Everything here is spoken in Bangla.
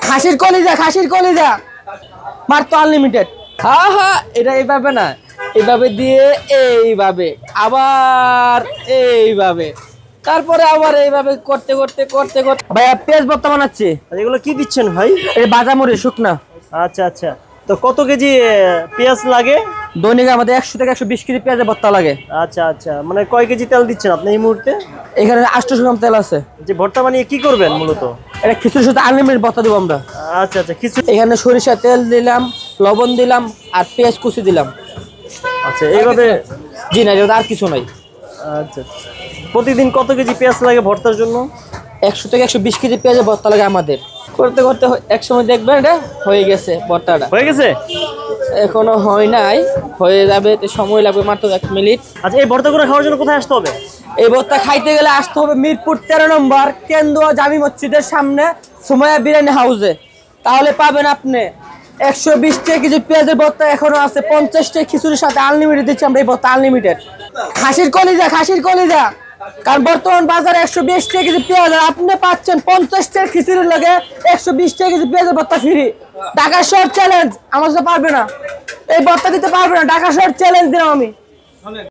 খাসির কলিজা মাত্র আনলিমিটেড। হ্যাঁ হ্যাঁ, এটা এইভাবে না, এইভাবে দিয়ে এইভাবে আবার এইভাবে, তারপরে আবার এইভাবে করতে করতে করতে করতে ভাইয়া পেঁয়াজ ভর্তা বানাচ্ছি। এগুলো কি দিচ্ছেন ভাই? এই বাজামরি শুকনা। আচ্ছা আচ্ছা, তো কত কেজি পেঁয়াজ লাগে? দৈনিক আমাদের 100 থেকে 120 কেজি পেঁয়াজের ভর্তা লাগে। আচ্ছা আচ্ছা, মানে কয় কেজি তেল দিচ্ছেন আপনি এই মুহূর্তে? এখানে 800 গ্রাম তেল আছে। যে ভর্তা বানিয়ে কি করবেন মূলত? এটা খিচুড়ির সাথে আনলিমিটেড ভর্তা দিব আমরা। আচ্ছা আচ্ছা, খিচুড়ি। এখানে সরিষা তেল দিলাম, লবণ দিলাম আর পেঁয়াজ কুচি দিলাম। আচ্ছা, এইভাবে? জি না, এটা আর কিছু নাই। আচ্ছা, প্রতিদিন কত কেজি পেঁয়াজ লাগে ভর্তার জন্য? 100 থেকে 120 কেজি পেঁয়াজের ভর্তা লাগে আমাদের। করতে করতে এক সময় দেখবেন এটা হয়ে গেছে, ভর্তাটা হয়ে গেছে। এখনো হয় নাই, হয়ে যাবে, সময় লাগবে মাত্র 1 মিনিট। আচ্ছা, এই ভর্তা করে খাওয়ার জন্য কোথায় আসতে হবে? এই ভর্তা খাইতে গেলে আসতে হবে মিরপুর 13 নম্বর কেন্দ্র জামি মসজিদের সামনে সুমাইয়া বিরিয়ানি হাউসে। তাহলে পাবেন আপনি 120 টাকা কেজি পেঁয়াজের ভর্তা এখনো আছে, 50 টাকা খিচুড়ির সাথে আনলিমিটেড দিচ্ছি আমরা এই ভর্তা, আনলিমিটেড। খাসির কলিজা, কারণ বর্তমান বাজারে 120 টাকা কেজি পেঁয়াজ, আর আপনি পাচ্ছেন 50 টাকা খিচুড়ির লগে 120 টাকা কেজি পেঁয়াজের ভর্তা ফ্রি। ঢাকা শহর চ্যালেঞ্জ, আমার সাথে পারবে না, এই ভর্তা দিতে পারবে না, ঢাকা শহর চ্যালেঞ্জ দিলাম আমি।